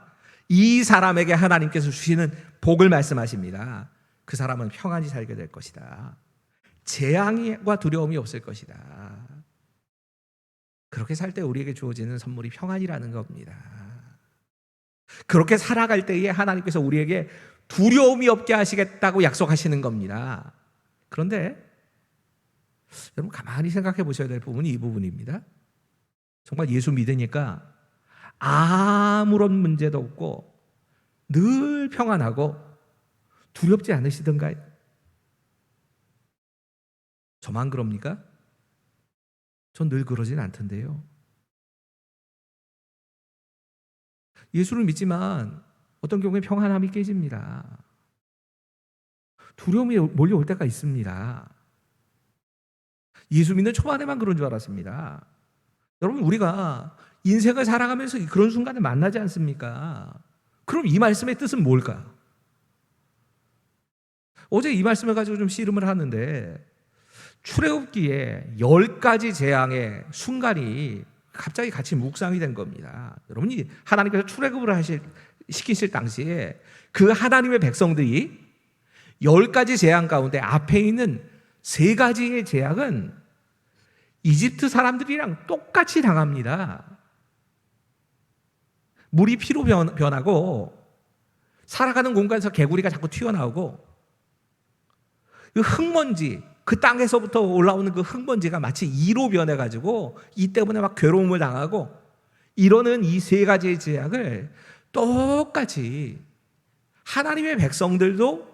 이 사람에게 하나님께서 주시는 복을 말씀하십니다. 그 사람은 평안히 살게 될 것이다. 재앙과 두려움이 없을 것이다. 그렇게 살 때 우리에게 주어지는 선물이 평안이라는 겁니다. 그렇게 살아갈 때에 하나님께서 우리에게 두려움이 없게 하시겠다고 약속하시는 겁니다. 그런데 여러분 가만히 생각해 보셔야 될 부분이 이 부분입니다. 정말 예수 믿으니까 아무런 문제도 없고 늘 평안하고 두렵지 않으시던가요? 저만 그럽니까? 전 늘 그러진 않던데요. 예수를 믿지만 어떤 경우에 평안함이 깨집니다. 두려움이 몰려올 때가 있습니다. 예수 믿는 초반에만 그런 줄 알았습니다. 여러분 우리가 인생을 살아가면서 그런 순간을 만나지 않습니까? 그럼 이 말씀의 뜻은 뭘까? 어제 이 말씀을 가지고 좀 씨름을 하는데 출애굽기에 10가지 재앙의 순간이 갑자기 같이 묵상이 된 겁니다. 여러분이 하나님께서 출애굽을 시키실 당시에 그 하나님의 백성들이 10가지 재앙 가운데 앞에 있는 3가지의 재앙은 이집트 사람들이랑 똑같이 당합니다. 물이 피로 변하고 살아가는 공간에서 개구리가 자꾸 튀어나오고 그 흙먼지, 그 땅에서부터 올라오는 그 흙먼지가 마치 이로 변해가지고 이 때문에 막 괴로움을 당하고 이러는 이 3가지의 재앙을 똑같이 하나님의 백성들도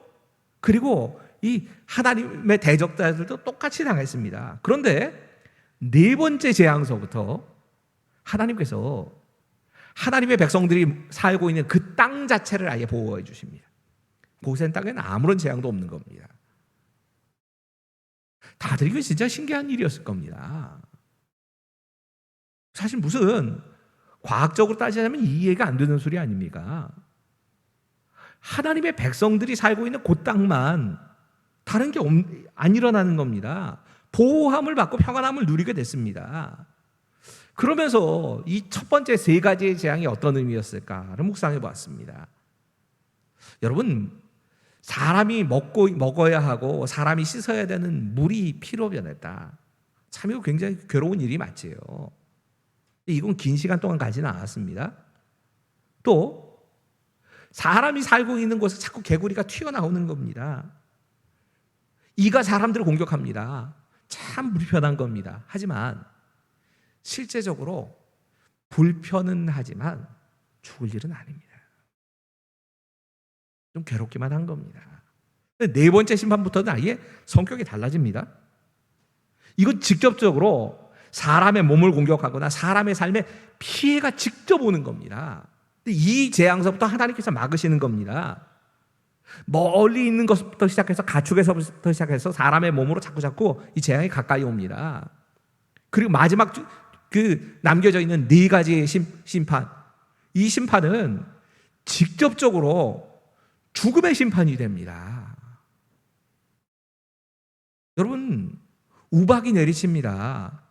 그리고 이 하나님의 대적자들도 똑같이 당했습니다. 그런데 4번째 재앙서부터 하나님께서 하나님의 백성들이 살고 있는 그 땅 자체를 아예 보호해 주십니다. 고센 땅에는 아무런 재앙도 없는 겁니다. 다들 이거 진짜 신기한 일이었을 겁니다. 사실 무슨 과학적으로 따지자면 이해가 안 되는 소리 아닙니까? 하나님의 백성들이 살고 있는 그 땅만 다른 게 안 일어나는 겁니다. 보호함을 받고 평안함을 누리게 됐습니다. 그러면서 이 첫 번째 3가지의 재앙이 어떤 의미였을까를 묵상해 보았습니다. 여러분, 사람이 먹어야 하고 사람이 씻어야 되는 물이 피로 변했다. 참 이거 굉장히 괴로운 일이 맞지요. 이건 긴 시간 동안 가지는 않았습니다. 또 사람이 살고 있는 곳에 자꾸 개구리가 튀어나오는 겁니다. 이가 사람들을 공격합니다. 참 불편한 겁니다. 하지만 실제적으로 불편은 하지만 죽을 일은 아닙니다. 좀 괴롭기만 한 겁니다. 네 번째 심판부터는 아예 성격이 달라집니다. 이건 직접적으로 사람의 몸을 공격하거나 사람의 삶에 피해가 직접 오는 겁니다. 이 재앙서부터 하나님께서 막으시는 겁니다. 멀리 있는 것부터 시작해서 가축에서부터 시작해서 사람의 몸으로 자꾸 이 재앙이 가까이 옵니다. 그리고 마지막 그 남겨져 있는 네 가지의 심판, 이 심판은 직접적으로 죽음의 심판이 됩니다. 여러분, 우박이 내리칩니다.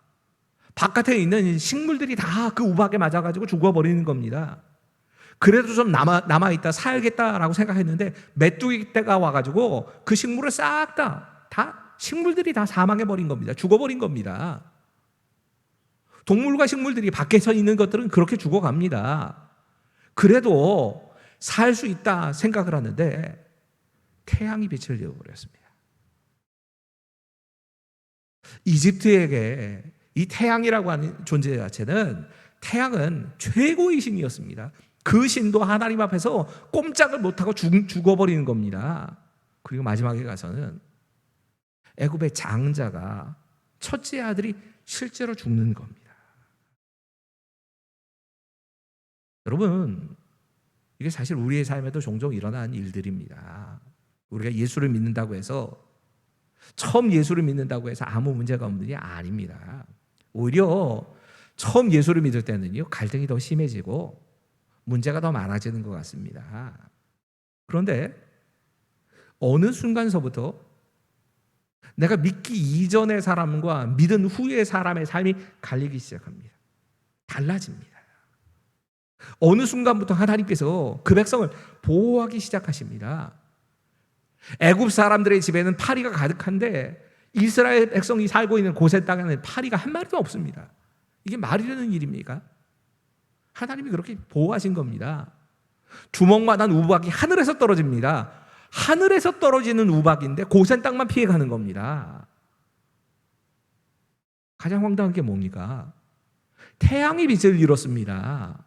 바깥에 있는 식물들이 다 그 우박에 맞아가지고 죽어버리는 겁니다. 그래도 좀 남아있다, 살겠다라고 생각했는데 메뚜기 때가 와가지고 그 식물을 싹 다 식물들이 다 사망해버린 겁니다. 죽어버린 겁니다. 동물과 식물들이 밖에서 있는 것들은 그렇게 죽어갑니다. 그래도 살 수 있다 생각을 하는데 태양이 빛을 내어버렸습니다. 이집트에게 이 태양이라고 하는 존재 자체는, 태양은 최고의 신이었습니다. 그 신도 하나님 앞에서 꼼짝을 못하고 죽어버리는 겁니다. 그리고 마지막에 가서는 애굽의 장자가, 첫째 아들이 실제로 죽는 겁니다. 여러분, 이게 사실 우리의 삶에도 종종 일어난 일들입니다. 우리가 예수를 믿는다고 해서, 처음 예수를 믿는다고 해서 아무 문제가 없는 게 아닙니다. 오히려 처음 예수를 믿을 때는요, 갈등이 더 심해지고 문제가 더 많아지는 것 같습니다. 그런데 어느 순간서부터 내가 믿기 이전의 사람과 믿은 후의 사람의 삶이 갈리기 시작합니다. 달라집니다. 어느 순간부터 하나님께서 그 백성을 보호하기 시작하십니다. 애굽 사람들의 집에는 파리가 가득한데 이스라엘 백성이 살고 있는 고센 땅에는 파리가 한 마리도 없습니다. 이게 말이 되는 일입니까? 하나님이 그렇게 보호하신 겁니다. 주먹만한 우박이 하늘에서 떨어집니다. 하늘에서 떨어지는 우박인데 고센 땅만 피해가는 겁니다. 가장 황당한 게 뭡니까? 태양이 빛을 잃었습니다.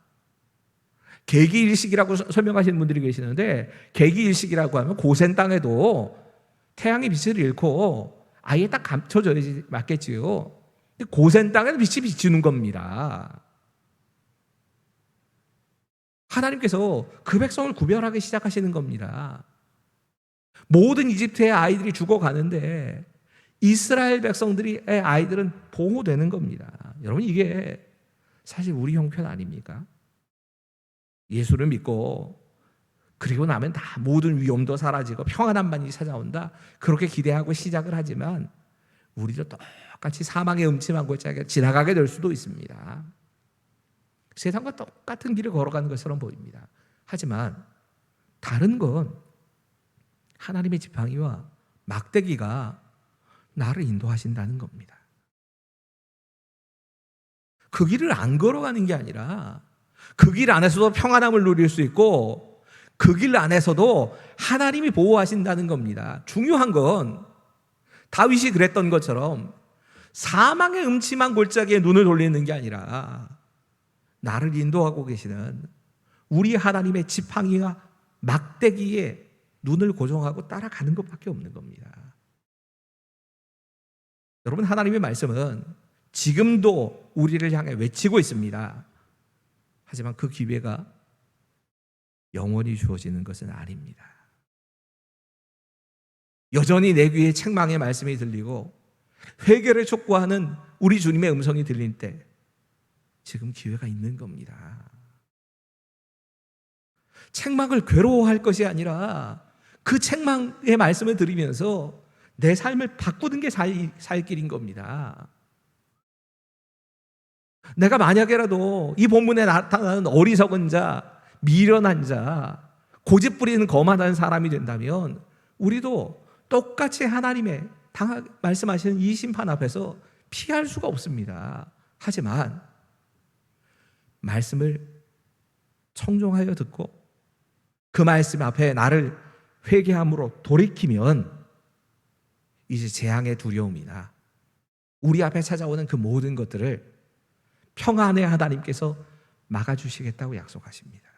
계기일식이라고 설명하시는 분들이 계시는데, 계기일식이라고 하면 고센 땅에도 태양이 빛을 잃고 아예 딱 감춰져야지 맞겠지요. 고센 땅에는 빛이 비추는 겁니다. 하나님께서 그 백성을 구별하기 시작하시는 겁니다. 모든 이집트의 아이들이 죽어가는데 이스라엘 백성들의 아이들은 보호되는 겁니다. 여러분, 이게 사실 우리 형편 아닙니까? 예수를 믿고 그리고 나면 다 모든 위험도 사라지고 평안함만이 찾아온다, 그렇게 기대하고 시작을 하지만 우리도 똑같이 사망의 음침한 골짜기에 지나가게 될 수도 있습니다. 세상과 똑같은 길을 걸어가는 것처럼 보입니다. 하지만 다른 건 하나님의 지팡이와 막대기가 나를 인도하신다는 겁니다. 그 길을 안 걸어가는 게 아니라 그 길 안에서도 평안함을 누릴 수 있고 그 길 안에서도 하나님이 보호하신다는 겁니다. 중요한 건 다윗이 그랬던 것처럼 사망의 음침한 골짜기에 눈을 돌리는 게 아니라 나를 인도하고 계시는 우리 하나님의 지팡이와 막대기에 눈을 고정하고 따라가는 것밖에 없는 겁니다. 여러분, 하나님의 말씀은 지금도 우리를 향해 외치고 있습니다. 하지만 그 기회가 영원히 주어지는 것은 아닙니다. 여전히 내 귀에 책망의 말씀이 들리고 회개를 촉구하는 우리 주님의 음성이 들릴 때 지금 기회가 있는 겁니다. 책망을 괴로워할 것이 아니라 그 책망의 말씀을 들으면서 내 삶을 바꾸는 게 살 길인 겁니다. 내가 만약에라도 이 본문에 나타나는 어리석은 자, 미련한 자, 고집 부리는 거만한 사람이 된다면 우리도 똑같이 하나님의 말씀하시는 이 심판 앞에서 피할 수가 없습니다. 하지만 말씀을 청종하여 듣고 그 말씀 앞에 나를 회개함으로 돌이키면 이제 재앙의 두려움이나 우리 앞에 찾아오는 그 모든 것들을 평안의 하나님께서 막아주시겠다고 약속하십니다.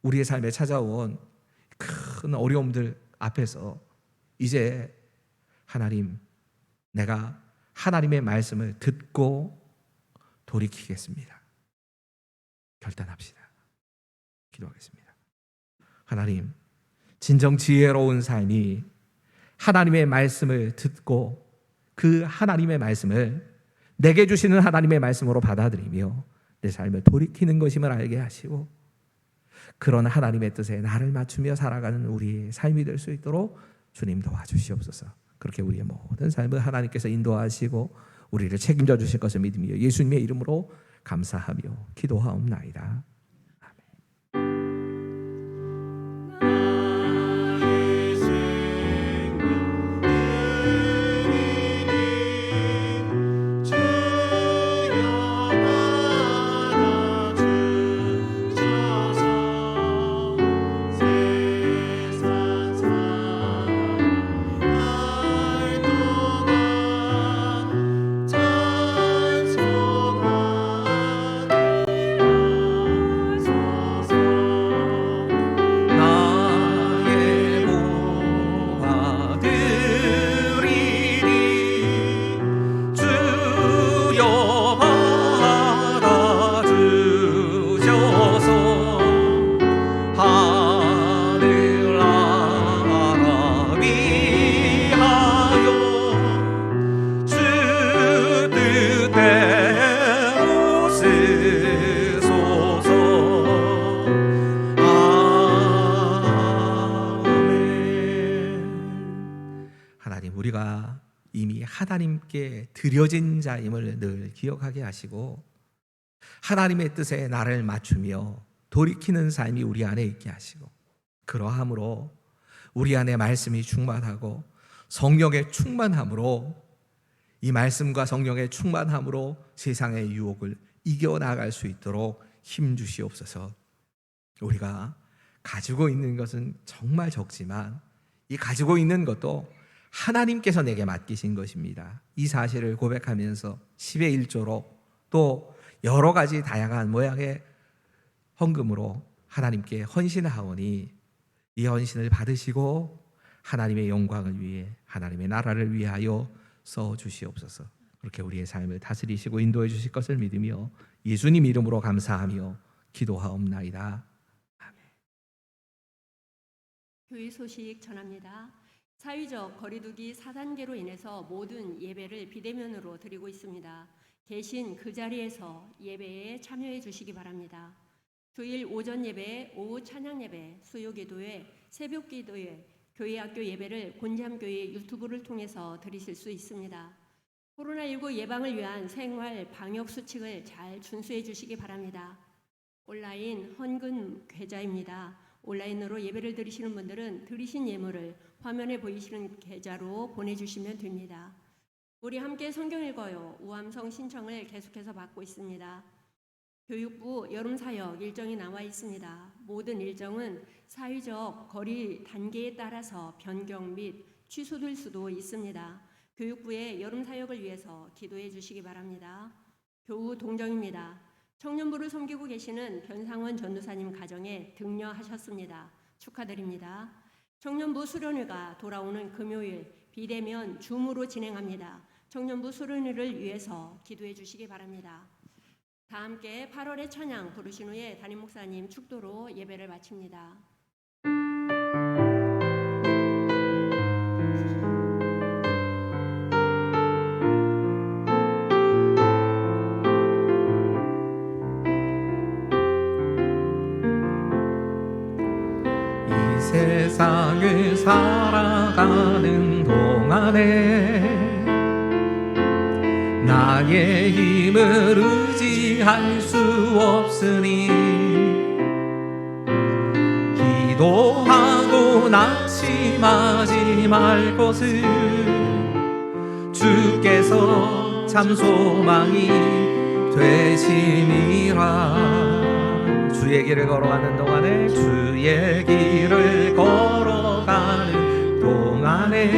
우리의 삶에 찾아온 큰 어려움들 앞에서 이제 하나님, 내가 하나님의 말씀을 듣고 돌이키겠습니다. 결단합시다. 기도하겠습니다. 하나님, 진정 지혜로운 삶이 하나님의 말씀을 듣고 그 하나님의 말씀을 내게 주시는 하나님의 말씀으로 받아들이며 내 삶을 돌이키는 것임을 알게 하시고 그런 하나님의 뜻에 나를 맞추며 살아가는 우리의 삶이 될 수 있도록 주님 도와주시옵소서. 그렇게 우리의 모든 삶을 하나님께서 인도하시고 우리를 책임져 주실 것을 믿으며 예수님의 이름으로 감사하며 기도하옵나이다. 우리가 이미 하나님께 드려진 자임을 늘 기억하게 하시고 하나님의 뜻에 나를 맞추며 돌이키는 삶이 우리 안에 있게 하시고 그러함으로 우리 안에 말씀이 충만하고 성령의 충만함으로 이 말씀과 성령의 충만함으로 세상의 유혹을 이겨나갈 수 있도록 힘 주시옵소서. 우리가 가지고 있는 것은 정말 적지만 이 가지고 있는 것도 하나님께서 내게 맡기신 것입니다. 이 사실을 고백하면서 10의 1조로 또 여러 가지 다양한 모양의 헌금으로 하나님께 헌신하오니 이 헌신을 받으시고 하나님의 영광을 위해 하나님의 나라를 위하여 써주시옵소서. 그렇게 우리의 삶을 다스리시고 인도해 주실 것을 믿으며 예수님 이름으로 감사하며 기도하옵나이다. 아멘. 교회 소식 전합니다. 사회적 거리두기 4단계로 인해서 모든 예배를 비대면으로 드리고 있습니다. 계신 그 자리에서 예배에 참여해 주시기 바랍니다. 주일 오전 예배, 오후 찬양 예배, 수요 기도회, 새벽 기도회, 교회 학교 예배를 곤지암교회 유튜브를 통해서 들으실 수 있습니다. 코로나19 예방을 위한 생활 방역 수칙을 잘 준수해 주시기 바랍니다. 온라인 헌금 계좌입니다. 온라인으로 예배를 드리시는 분들은 드리신 예물을 화면에 보이시는 계좌로 보내주시면 됩니다. 우리 함께 성경 읽어요. 우함성 신청을 계속해서 받고 있습니다. 교육부 여름사역 일정이 나와 있습니다. 모든 일정은 사회적 거리 단계에 따라서 변경 및 취소될 수도 있습니다. 교육부의 여름사역을 위해서 기도해 주시기 바랍니다. 교우 동정입니다. 청년부를 섬기고 계시는 변상원 전도사님 가정에 등려하셨습니다. 축하드립니다. 청년부 수련회가 돌아오는 금요일 비대면 줌으로 진행합니다. 청년부 수련회를 위해서 기도해 주시기 바랍니다. 다 함께 8월의 찬양 부르신 후에 담임 목사님 축도로 예배를 마칩니다. 세상을 살아가는 동안에 나의 힘을 의지할 수 없으니 기도하고 낙심하지 말 것을 주께서 참 소망이 되심이라. 주의 길을 걸어가는 동안에 주의 길을 걸어가는 동안에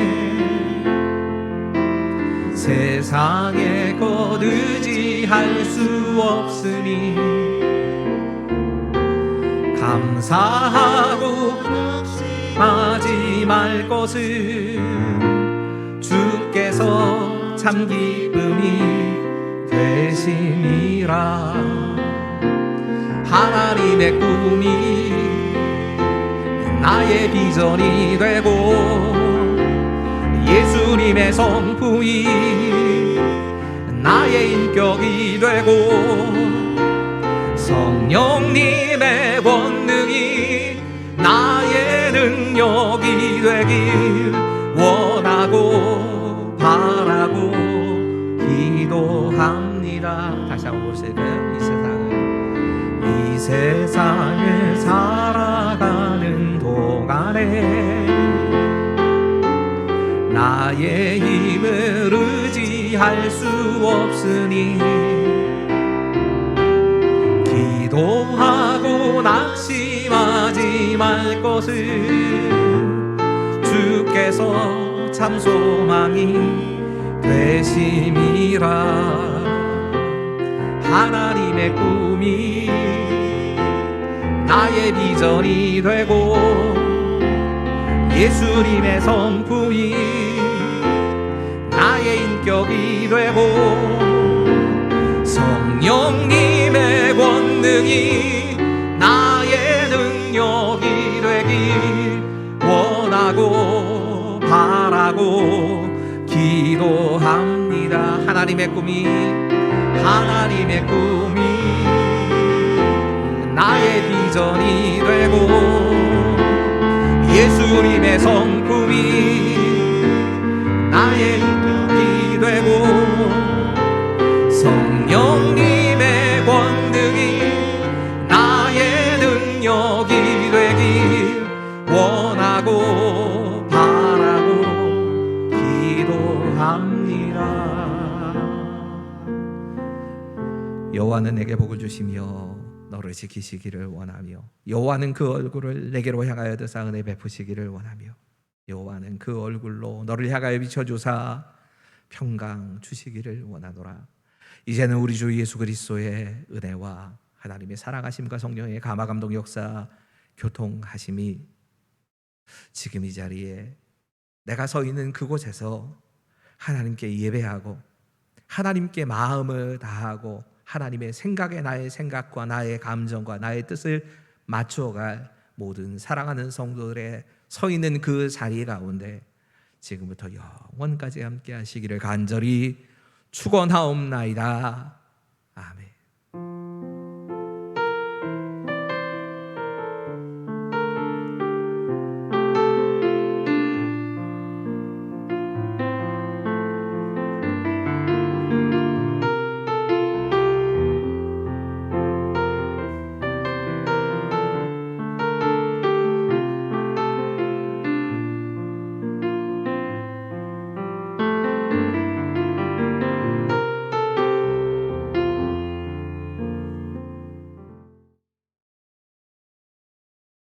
세상에 것 의지할 수 없으니 감사하고 낙심하지 안심하지 말 것을 주께서 참 기쁨이 되심이라. 하나님의 꿈이 나의 비전이 되고 예수님의 성품이 나의 인격이 되고 성령님의 권능이 나의 능력이 되길 원하고 바라고 기도합니다. 다시 한번 보실까요? 이 세상을 살아가는 동안에 나의 힘을 의지할 수 없으니 기도하고 낙심하지 말 것을 주께서 참 소망이 되심이라. 하나님의 꿈이 나의 비전이 되고 예수님의 성품이 나의 인격이 되고 성령님의 권능이 나의 능력이 되길 원하고 바라고 기도합니다. 하나님의 꿈이 나의 비전이 되고 예수님의 성품이 나의 인격이 되고 성령님의 권능이 나의 능력이 되길 원하고 바라고 기도합니다. 여호와는 내게 복을 주시며 너를 지키시기를 원하며 여호와는 그 얼굴을 내게로 향하여 드사 은혜 베푸시기를 원하며 여호와는 그 얼굴로 너를 향하여 비춰주사 평강 주시기를 원하노라. 이제는 우리 주 예수 그리스도의 은혜와 하나님의 사랑하심과 성령의 감화 감동 역사 교통하심이 지금 이 자리에 내가 서 있는 그곳에서 하나님께 예배하고 하나님께 마음을 다하고 하나님의 생각에 나의 생각과 나의 감정과 나의 뜻을 맞춰갈 모든 사랑하는 성도들의 서 있는 그 자리 가운데 지금부터 영원까지 함께 하시기를 간절히 축원하옵나이다. 아멘.